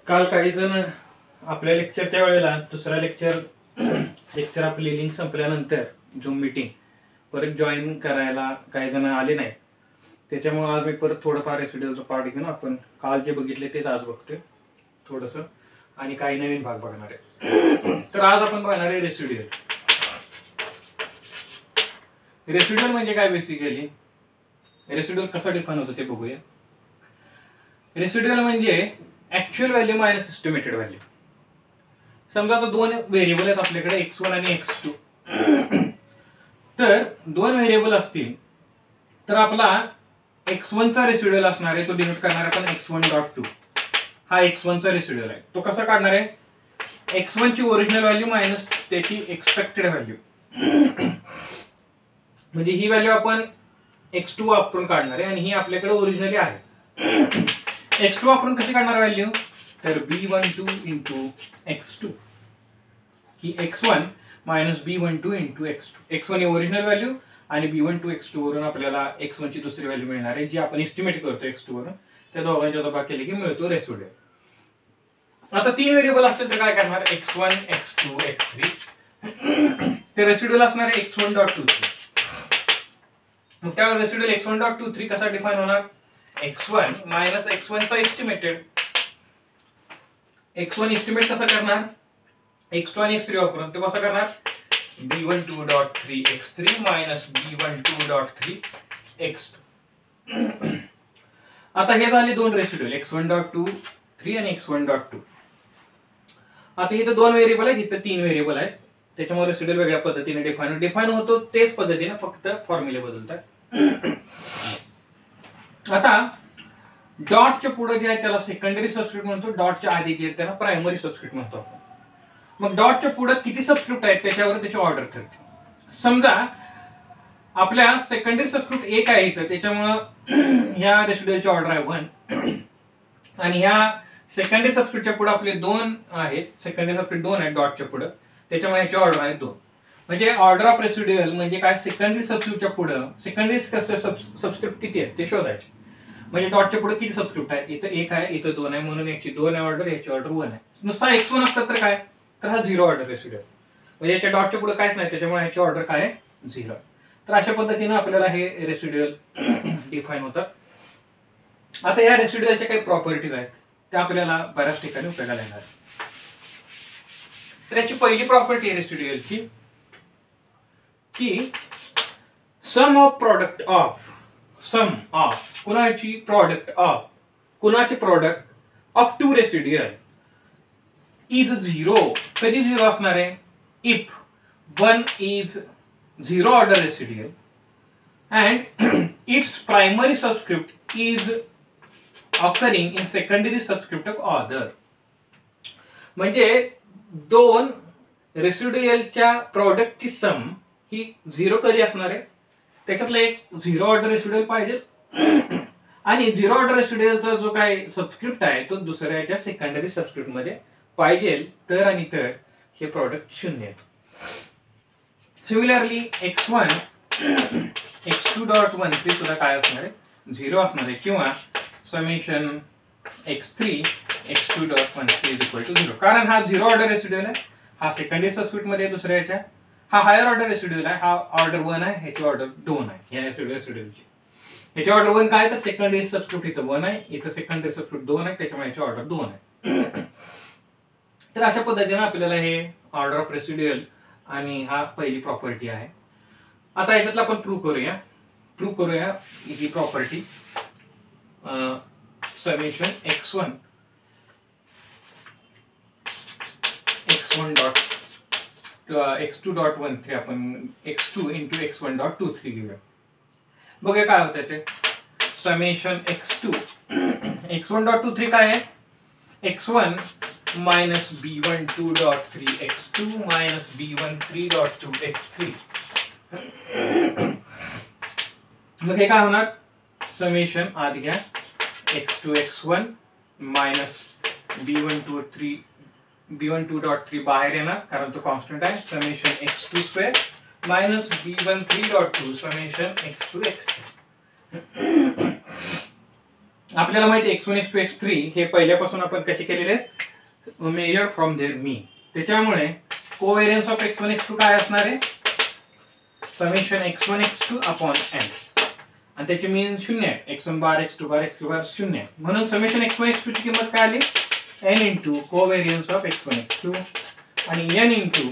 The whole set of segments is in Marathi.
काल काही जण आपल्या लेक्चरच्या वेळेला दुसरा लेक्चर आपली लिंक संपल्यानंतर झूम मीटिंग परत जॉईन करायला काही जण आले नाही. त्याच्यामुळे आज मी परत थोडंफार रेसिड्युअलचं पार्ट घेऊन आपण काल जे बघितले तेच आज बघतोय थोडंसं आणि काही नवीन भाग बघणार आहे. तर आज आपण बघणार आहे रेसिड्युअल. रेसिड्युअल म्हणजे काय बेसिकली, रेसिड्युअल कसा डिफाइन होतो ते बघूया. रेसिड्युअल म्हणजे actual value minus estimated value. समजा आता दोन व्हेरिएबल आहेत आपल्याकडे x1 आणि x2. तर दोन व्हेरिएबल असतील तर आपला x1 चा रेसिड्युअल असणार आहे, तो डिनोट करणार आपण x1.2. हा x1 चा रेसिड्युअल आहे. तो कसा काढणार आहे, x1 ची ओरिजिनल व्हॅल्यू मायनस त्याची एक्सपेक्टेड व्हॅल्यू. म्हणजे ही व्हॅल्यू आपण x2 वापरून काढणार आहे आणि ही आपल्याकडे ओरिजिनली आहे. x2 वापरून कशी काढणार व्हॅल्यू, तर b12 इंटू x2. ही x1 minus b12 into x2. x1 ही ओरिजिनल व्हॅल्यू आणि b12 x2 वरून आपल्याला x1 ची दुसरी व्हॅल्यू मिळणार आहे जी आपण एस्टिमेट करतो x2 वरून. त्या दोघांच्या वजा केले की मिळतो रेसिड्युअल. आता तीन व्हेरिएबल असतील तर काय करणार, x1 x2 x3. ते रेसिड्युअल असणार आहे x1.23. मग त्या रेसिड्युअल x1.23 कसा डिफाइन होणार, x1 मायनस x1 चा एस्टिमेटेड. x1 एस्टिमेट कसा करणार, x2 आणि x3 वापरून. ते कसं करणार, b12.3 x3 minus b12.3 x2. आता हे झाले दोन रेसिड्युअल x1.23 आणि x1.2. आता इथं दोन व्हेरिएबल आहेत, इथं तीन व्हेरिएबल आहेत. त्याच्यामुळे रेसिड्युअल वेगळ्या पद्धतीने डिफाइन होतो, तेच पद्धतीने फक्त फॉर्म्युले बदलतात. आता डॉटच्या पुढे जे आहे त्याला सेकंडरी सबस्क्रिप्ट म्हणतो, डॉटच्या आधी जे आहे त्याला प्रायमरी सबस्क्रिप्ट म्हणतो. मग डॉटच्या पुढे किती सबस्क्रिप्ट आहेत त्याच्यावर त्याची ऑर्डर ठरते. समजा आपल्या सेकंडरी सबस्क्रिप्ट एक आहे इथं, त्याच्यामुळं ह्या रेसिड्युअलची ऑर्डर आहे 1. आणि ह्या सेकंडरी सबस्क्रिप्टच्या पुढे आपले दोन आहेत, सेकंडरी सबस्क्रिप्ट 2 आहेत डॉटच्या पुढे, त्याच्यामुळे ह्याची ऑर्डर आहे 2. म्हणजे ऑर्डर ऑफ रेसिड्युअल म्हणजे काय, सेकंडरी सबस्क्रिप्टच्या पुढे सेकंडरी सबस्क्रिप्ट किती आहेत ते शोधायचे. म्हणजे डॉटच्या पुढे किती सबस्क्रिप्ट आहेत, इथं 1 आहे, इथं 2 आहे, म्हणून याची 2 आहे ऑर्डर, याची ऑर्डर 1 आहे. नुसता x1 असतात तर काय, तर हा 0 ऑर्डर रेसिड्युअल. म्हणजे याच्या डॉटच्या पुढे काहीच नाही, त्याच्यामुळे ह्याची ऑर्डर काय आहे, 0. तर अशा पद्धतीने आपल्याला हे रेसिड्युअल डिफाइन होतात. आता या रेसिड्युअलच्या काही प्रॉपर्टीज आहेत त्या आपल्याला बऱ्याच ठिकाणी उपयोगाला येणार. तर याची पहिली प्रॉपर्टी आहे रेसिड्युअलची की सम ऑफ कुणाची product of two residual is 0. कधी 0 असणार आहे, if 1 is 0 order residual and its primary subscript is occurring in secondary subscript of order. म्हणजे दोन रेसिड्युअलच्या प्रॉडक्टची सम ही 0 कधी असणार आहे, त्याच्यातलं एक 0 ऑर्डर रेसिड्युअल पाहिजे आणि 0 ऑर्डर रेसिड्युअलचा जो काय सबस्क्रिप्ट आहे तो दुसऱ्याच्या सेकंडरी सबस्क्रिप्ट मध्ये पाहिजे, तर आणि तर हे प्रॉडक्ट 0 आहे. सिमिलरली x1 x2.13 सुद्धा काय असणार आहे, 0 असणार आहे, किंवा summation x3 x2.13 is equal to 0. कारण हा 0 ऑर्डर रेसिड्युअल आहे, हा सेकंडरी सबस्क्रिप्ट मध्ये दुसऱ्याच्या, हा हायर ऑर्डर रेसिड्युअल आहे, हा ऑर्डर 1 आहे, ह्याची ऑर्डर 2 आहे. या रेसिड्युअलची ह्याची ऑर्डर 1 काय, तर सेकंडरी सबस्क्रिप्ट इथं 1 आहे, इथं सेकंडरी सबस्क्रिप्ट 2 आहे, त्याच्यामुळे ह्याची ऑर्डर 2 आहे. तर अशा पद्धतीने आपल्याला हे ऑर्डर ऑफ रेसिड्युअल आणि हा पहिली प्रॉपर्टी आहे. आता याच्यातला आपण प्रूव्ह करूया ही प्रॉपर्टी. समेशन x1 x2.13 आपण x2 इंटू x1.23 घेऊया. बघूया काय होतं ते. समेशन x2 x1.23 काय आहे, x1 minus b12.3 x2 minus b13.2 x3. मग हे काय होणार, समेशन आधी घ्या, x2 x1 मायनस b12.3 बाहेर येणार कारण तो कॉन्स्टंट आहे, summation x2 square minus b13.2 summation x2 x3. आपल्याला माहिती आहे x1 x2 x3 हे पहिल्यापासून आपण कसे केलेले आहेत, मेजर फ्रॉम देअर मीन. त्याच्यामुळे कोव्हेरियन्स ऑफ x1 x2 काय असणार आहे, summation x1 x2 upon n, आणि त्याची मीन 0 आहे. x1 बार x2 बार x3 बार 0 आहे. म्हणून समेशन x1 x2 ची किंमत काय आली, n into कोव्हेरियन्स of x1 x2 आणि n इंटू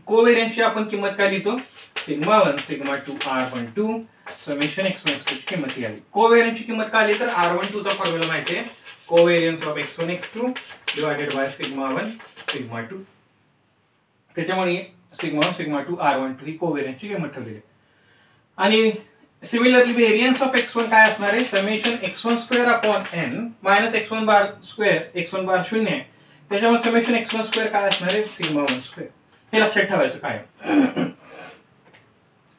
कोव्हेरियन्सची आपण किंमत काय लिहितो, sigma 1 sigma 2 r12 summation x1 x2 ची किंमत ही आली. कोव्हेरियन्सची किंमत काय आली तर r12 चा फॉर्म्युला माहिती आहे, covariance of x1 x2 divided by sigma 1 sigma 2. त्याच्यामुळे सिग्मा 1 सिग्मा 2 r12 ही कोव्हेरियन्सची किंमत ठेवलेली आहे. आणि सिमिलरली व्हेरियन्स ऑफ x1 काय असणार आहे, summation x1 square upon n minus x1 बार स्क्वेअर, x1 बार 0 आहे. त्याच्यामुळे समेशन x1 स्क्वेअर काय असणार आहे, सिग्मा 1 स्क्वेअर. हे लक्षात ठेवायचं काय.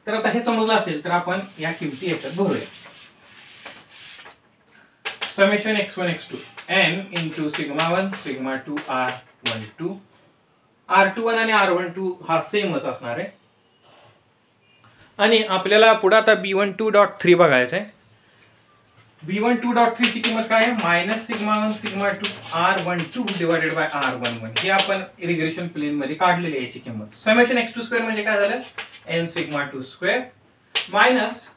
तर आता हे समजलं असेल तर आपण या किमती याच्यात भरूया. Summation x1 x2 n into sigma 1 sigma 2 r12. r21 आणि r12 हा सेमच असणार आहे. आणि आपल्याला पुढे आता b12.3 बघायचं आहे. b12.3 ची किंमत काय आहे, minus sigma 1 sigma 2 r12 divided by r11. हे आपण रिग्रेशन प्लेन मध्ये काढलेली आहे याची किंमत. समेशन x2 स्क्वेअर म्हणजे काय झालं, n sigma 2 square minus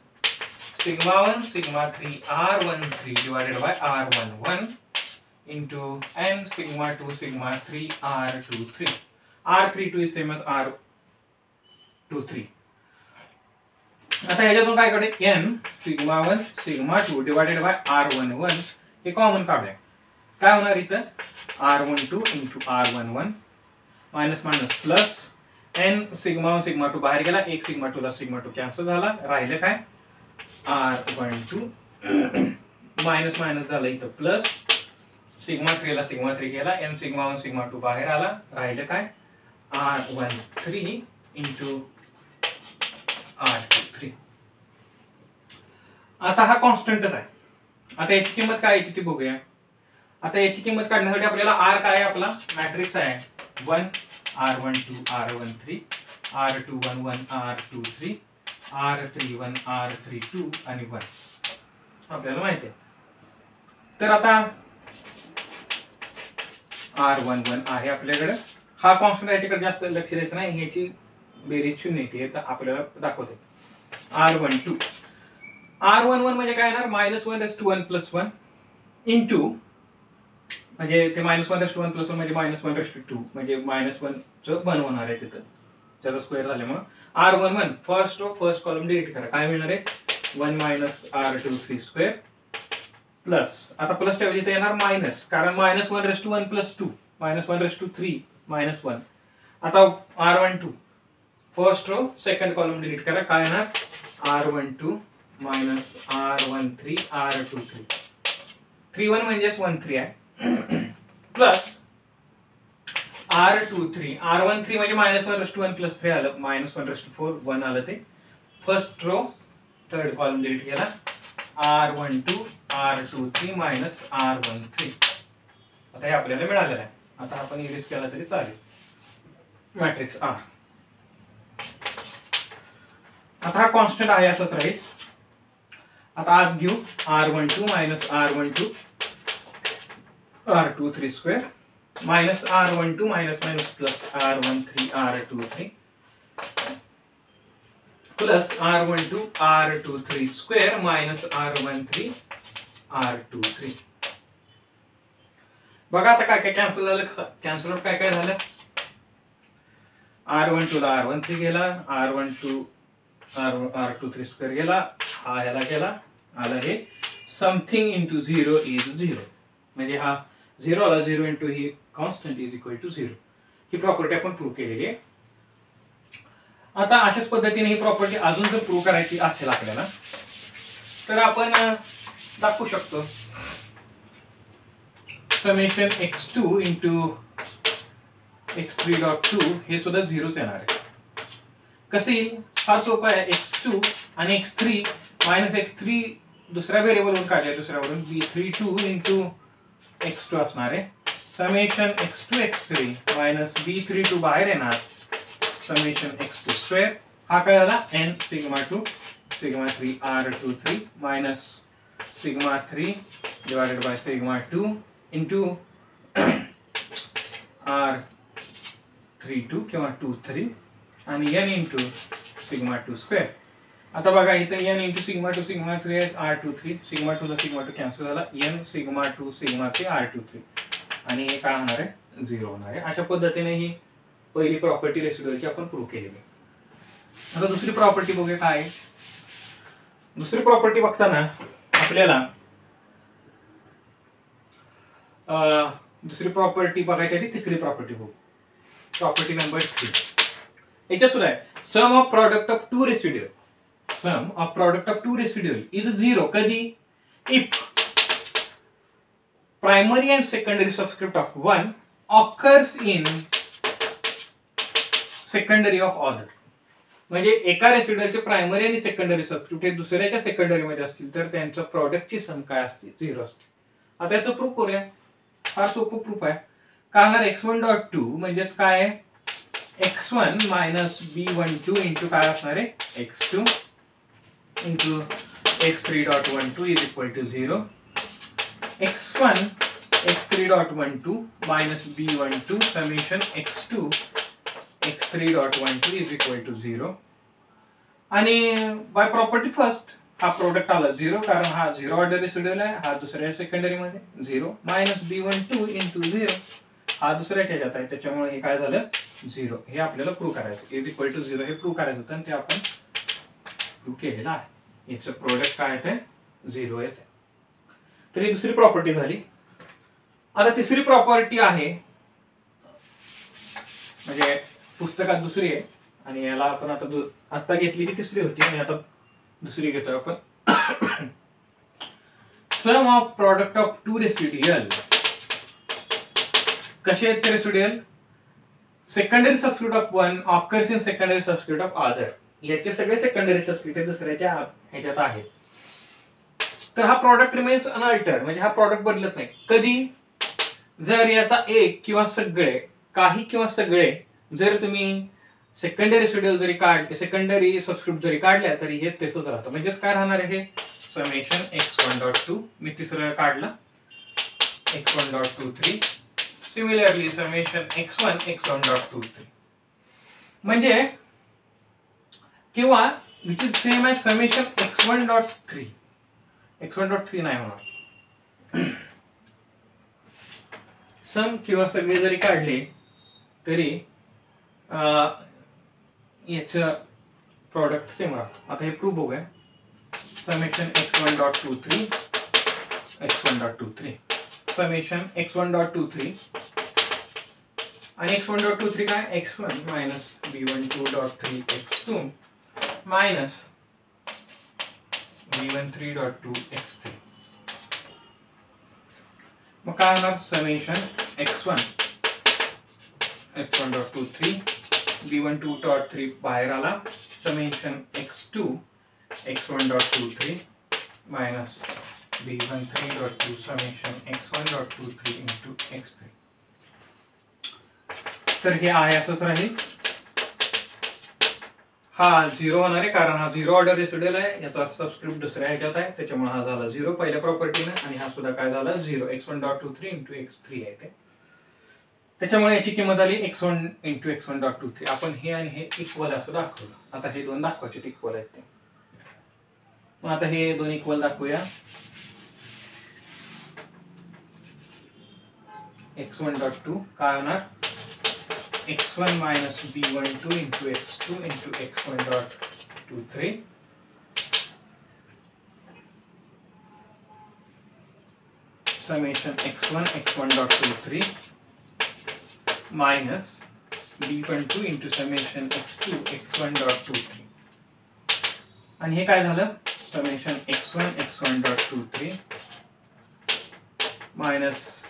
sigma 1 sigma 3 r13 divided by r11 into n sigma 2 sigma 3 r23. r32 is same as r23. आता ह्याच्यातून काय काढे, n sigma 1 sigma 2 divided by r11 हे कॉमन काढूया. काय होणार इथं, r12 into r11 minus minus plus n sigma 1 sigma 2 बाहेर गेला, एक सिग्मा 2 ला सिग्मा 2 कॅन्सल झाला, राहिलं काय r12 मायनस मायनस झालं इथं प्लस, सिग्मा 3 ला सिग्मा 3 गेला, n सिग्मा 1 सिग्मा 2 बाहेर आला, राहिलं काय r13 इंटू r23. आता हा कॉन्स्टंटच आहे. आता याची किंमत काय आहे ती बघूया. आता याची किंमत काढण्यासाठी आपल्याला r काय आहे, आपला मॅट्रिक्स आहे 1 r12 r13 r21 r23 r31 r32 आणि 1 आपल्याला माहिती आहे. तर आता r11 आहे आपल्याकडे. हा कॉन्स्टंट याच्याकडे जास्त लक्ष द्यायचं नाही, ह्याची बेरीज 0 येते तर आपल्याला दाखवते. r11 म्हणजे काय येणार, -1 + 1 इंटू, म्हणजे ते -1 + 1 + 1 म्हणजे -1 / 2 म्हणजे -1 चं 1 होणार आहे तिथं, त्याचा स्क्वेअर झाल्यामुळे r11 फर्स्ट कॉलम डिलीट करा, काय मिळणार आहे 1 - r23 स्क्वेअर प्लस, आता प्लस च्या ऐवजी इथे येणार मायनस, कारण -1 / 1 + 2 -1 / 3 -1. आता r12 first row second column delete करा, काय येणार r12 - r13 r23 31 म्हणजेच 13 आहे प्लस r23 r13 म्हणजे -1 / 1 + 3 आलं, -1 / 4 1 आलं, ते first row third column delete केला, r12 r23 - r13. आता हे आपल्याला मिळालेलं आहे. आता आपण इरेज केला तरी चालेल मॅट्रिक्स R. आता हा कॉन्स्टंट आहे असंच राहील. आता आज घेऊ r12 - r12 r23 square minus r12 minus minus plus r13 r23 plus r12 r23 square minus r13 r23. बघा आता काय काय कॅन्सल झालं, कॅन्सल आउट काय काय झालं, r12 ला r13 गेला, r12 r23 स्क्वेअर गेला, हा ह्याला गेला, आला हे समथिंग इंटू 0 इज 0, म्हणजे हा 0 आला, 0 इंटू ही कॉन्स्टंट इज इक्वल टू 0. ही प्रॉपर्टी आपण प्रूव्ह केलेली आहे. आता अशाच पद्धतीने ही प्रॉपर्टी अजून जर प्रूव्ह करायची असेल आपल्याला तर आपण दाखवू शकतो. समेशन x2 इंटू x3.2 हे सुद्धा 0च येणार आहे. कसं येईल, फार सोपं आहे. x2 आणि x3 मायनस x3 दुसऱ्या व्हेरिएबलवरून काढले, दुसऱ्यावरून b32 इंटू x2 असणार आहे. Summation x2 x3 minus b32 बाहेर येणार, समेशन x2 स्क्वेअर, हा काय झाला n sigma 2 sigma 3 r23 minus sigma 3 divided by sigma 2 into R32 किंवा 23 आणि n इंटू सिग्मा 2 स्क्वेअर. आता बघा इथं n इंटू सिग्मा 2 सिग्मा 3 आहे R23, सिग्मा 2 ला सिग्मा 2 कॅन्सल झाला, n सिग्मा 2 सिग्मा 3 R23 आणि हे काय होणार आहे 0 होणार आहे. अशा पद्धतीने ही पहिली प्रॉपर्टी रेसिड्युअलची आपण प्रूव्ह केलेली आहे. आता दुसरी प्रॉपर्टी बघूया काय आहे. दुसरी प्रॉपर्टी बघताना आपल्याला दुसरी प्रॉपर्टी बघायची आधी तिसरी प्रॉपर्टी बघू. प्रॉपर्टी नंबर 3 याच्यात सुद्धा आहे sum of product of two residual. Sum of product of two residual is 0 कधी if primary and secondary subscript of one occurs in secondary of other. म्हणजे एका रेसिड्युअलचे प्रायमरी आणि सेकंडरी सबस्क्रिप्ट हे दुसऱ्याच्या सेकंडरी मध्ये असतील तर त्यांच्या प्रॉडक्टची सम काय असते 0 असते. आता याचं प्रूफ करूया. फार सोपं प्रूफ आहे. काय होणार x1.2 म्हणजेच काय आहे x1 मायनस b12 इंटू काय असणार आहे x2 into x3.12 is equal to 0. x1 x3.12 minus b12 summation x2 x3.12 is equal to 0. आणि बाय प्रॉपर्टी फर्स्ट हा प्रोडक्ट आला 0 कारण हा 0 ऑर्डर रेसिड्युअल आहे, हा दुसऱ्या सेकंडरी मध्ये 0 मायनस b12 इंटू 0 हा दुसऱ्याच्या ह्याच्यात आहे त्याच्यामुळे हे काय झालं 0. हे आपल्याला प्रूव्ह करायचं इज इक्वल टू 0 हे प्रूव्ह करायचं होतं आणि ते आपण प्रूव्ह केलेलं आहे. याचं प्रोडक्ट काय येते 0 येते. तर ही दुसरी प्रॉपर्टी झाली. आता तिसरी प्रॉपर्टी आहे म्हणजे पुस्तकात दुसरी आहे आणि याला आपण आता घेतलेली तिसरी होती आणि आता दुसरी घेतोय आपण. Sum of product of two residual. कसे आहेत ते residual secondary subscript of one occurs in secondary subscript of other. याचे सगळे सेकंडरी सबस्क्रिप्ट दुसऱ्याच्या ह्याच्यात आहेत. तर हा प्रॉडक्ट रिमेन्स अनअल्टर्ड म्हणजे हा प्रॉडक्ट बदलत नाही. कधी जर याचा एक किंवा सगळे काही किंवा सगळे जर तुम्ही सेकंडरी रेसिड्युअल जरी सेकंडरी सबस्क्रिप्ट जरी काढल्या तरी हे तसंच राहतं. म्हणजेच काय राहणार आहे समेशन x1.2 मी तिसरं काढलं x1.23 similarly summation x1 x1.23 म्हणजे किंवा which is same as summation x1.3 x1.3 नाही होणार. सम किंवा सगळे जरी काढले तरी याचं प्रॉडक्ट सेम राहतो. आता हे प्रूफ बघूया. समेशन x1.23 समेशन x1.23 आणि x1.23 काय x1 minus b12.3 x2 minus b13.2 x3. मग काय होणार समेशन x1 x1.23 b12.3 बाहेर आला summation x2 x1.23 minus b13.2 summation x1.23 into x3. तर हे आहे असंच राहील. हा 0 होणार आहे कारण हा 0 ऑर्डर रेसिड्युअल आहे. याचा सबस्क्रिप्ट दुसऱ्या ह्याच्यात आहे त्याच्यामुळे हा झाला 0 पहिल्या प्रॉपर्टीने आणि हा सुद्धा काय झाला 0 x1.23 इंटू x3 आहे ते त्याच्यामुळे याची किंमत आली x1 इंटू x1.23. आपण हे आणि हे इक्वल असं दाखवलं. आता हे दोन दाखवायचे इक्वल आहेत ते. मग आता हे दोन इक्वल दाखवूया. x1.2 काय होणार x1 minus b12 into x2 into x1.23 summation x1 x1.23 minus b12 into summation x2 x1.23 आणि हे काय झालं summation x1 x1.23 minus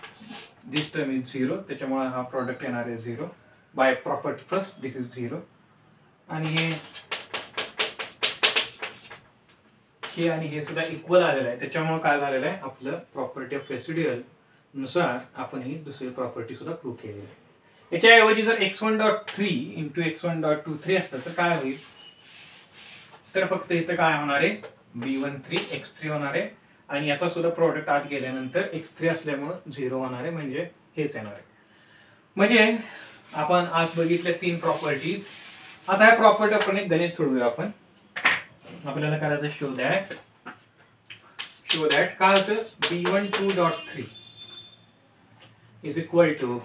this term is 0 त्याच्यामुळे हा प्रॉडक्ट येणार आहे 0 by property first this is 0 आणि हे आणि हे सुद्धा इक्वल आलेलं आहे त्याच्यामुळे काय झालेलं आहे आपलं प्रॉपर्टी ऑफ रेसिड्युअल नुसार आपण ही दुसरी प्रॉपर्टी सुद्धा प्रूव्ह केलेली आहे. याच्याऐवजी जर x1.3 इंटू x1.23 असतं तर काय होईल तर फक्त इथं काय होणार आहे b13 x3 होणार आहे आणि याचा सुद्धा प्रॉडक्ट आत गेल्यानंतर x3 असल्यामुळं 0 होणार आहे, म्हणजे हेच येणार आहे. म्हणजे आपण आज बघितल्या 3 प्रॉपर्टीज. आता ह्या प्रॉपर्टी आपण एक गणित सोडवूया आपण. आपल्याला करायचं शो दॅट काय होतं, b12.3 is equal to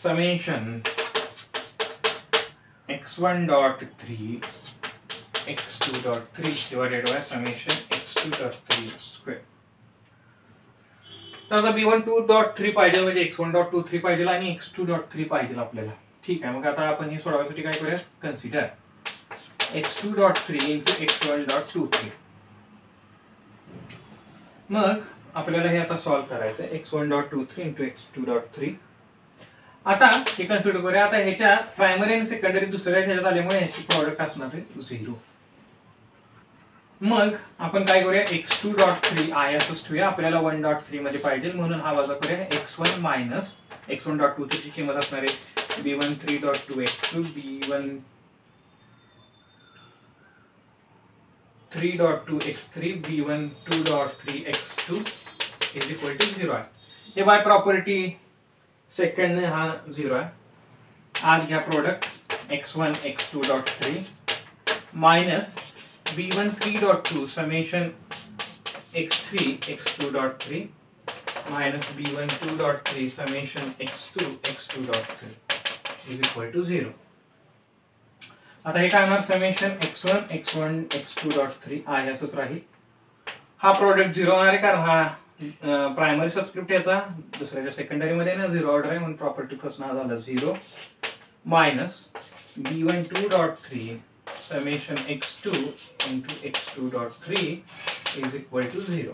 summation x1.3 x2.3 divided by summation x2.3 square. तर आता b12.3 पाहिजे, म्हणजे x1.23 पाहिजे आणि x2.3 पाहिजे आपल्याला. ठीक आहे, मग आता आपण हे सोडवण्यासाठी काय करूया, कन्सिडर x2.3 into x1.23. मग आपल्याला हे आता सॉल्व्ह करायचं आहे, x1.23 into x2.3. आता हे कन्सिडर करूया. आता ह्याच्या प्रायमरी आणि सेकंडरी दुसऱ्या ह्याच्यात आल्यामुळे ह्याची प्रॉडक्ट असणार आहे 0. मग आपण काय करूया, x2.3 आहे असंच ठेवूया, आपल्याला 1.3 मध्ये पाहिजे म्हणून हा वजा करूया. x1 मायनस x1.23 ची किंमत असणार आहे b13.2 x2 b13.2 x3 b12.3 x2 is equal to 0 आहे. हे बाय प्रॉपर्टी सेकंड हा 0 आहे. आज घ्या product x1 x2.3 minus b13.2 summation x3 x2.3 minus b12.3 summation x2 x2.3 is equal to 0. आता हे काय होणार, समेशन x1 x1 x2.3 आहे असंच राहील. हा प्रोडक्ट 0 होणार आहे कारण हा प्रायमरी सबस्क्रिप्ट याचा दुसऱ्याच्या सेकंडरी मध्ये ना 0 ऑर्डर आहे, म्हणून प्रॉपर्टी फर्स्ट हा झाला 0 minus b12.3 summation x2 into x2.3 is equal to 0.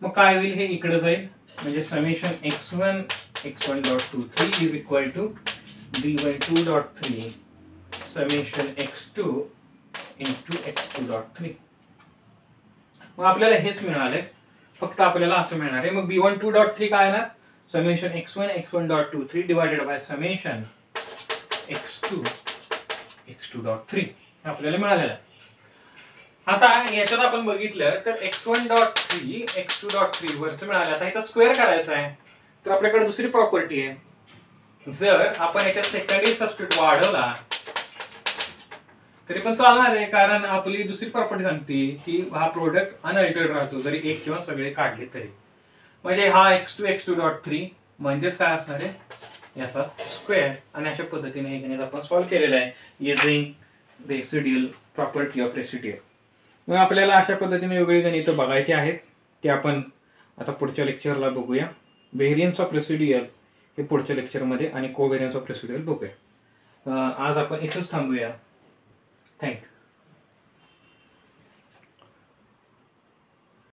मग काय होईल, हे इकडे जाईल, म्हणजे summation x1 x1.23 is equal to b12.3 summation x2 into x2.3. मग आपल्याला हेच मिळालंय, फक्त आपल्याला असं मिळणार आहे. मग b12.3 काय येणार, summation x1 x1.23 divided by summation x2 x2.3 आपल्याला मिळालेलं आहे. आता याच्यात आपण बघितलं तर x1.3 x2.3 वरच मिळालं. आता इथं स्क्वेअर करायचं आहे, तर आपल्याकडे दुसरी प्रॉपर्टी आहे. जर आपण याच्यात सेकंडरी सबस्क्रिप्ट वाढवला तरी पण चालणार आहे, कारण आपली दुसरी प्रॉपर्टी सांगते की हा प्रोडक्ट अनअल्टर्ड राहतो जरी एक किंवा सगळे काढले तरी. म्हणजे हा x2 x2.3 म्हणजेच काय असणार आहे, याचा स्क्वेअर. आणि अशा पद्धतीने हे गणित आपण सॉल्व्ह केलेलं आहे using residual property of residual. मग आपल्याला अशा पद्धतीने वेगळी गणितं बघायची आहेत, ते आपण आता पुढच्या लेक्चरला बघूया. व्हेरियन्स ऑफ रेसिड्युअल हे पुढच्या लेक्चरमध्ये आणि कोव्हेरियन्स ऑफ रेसिड्युअल बघूया. आज आपण इथंच थांबूया. थँक्यू.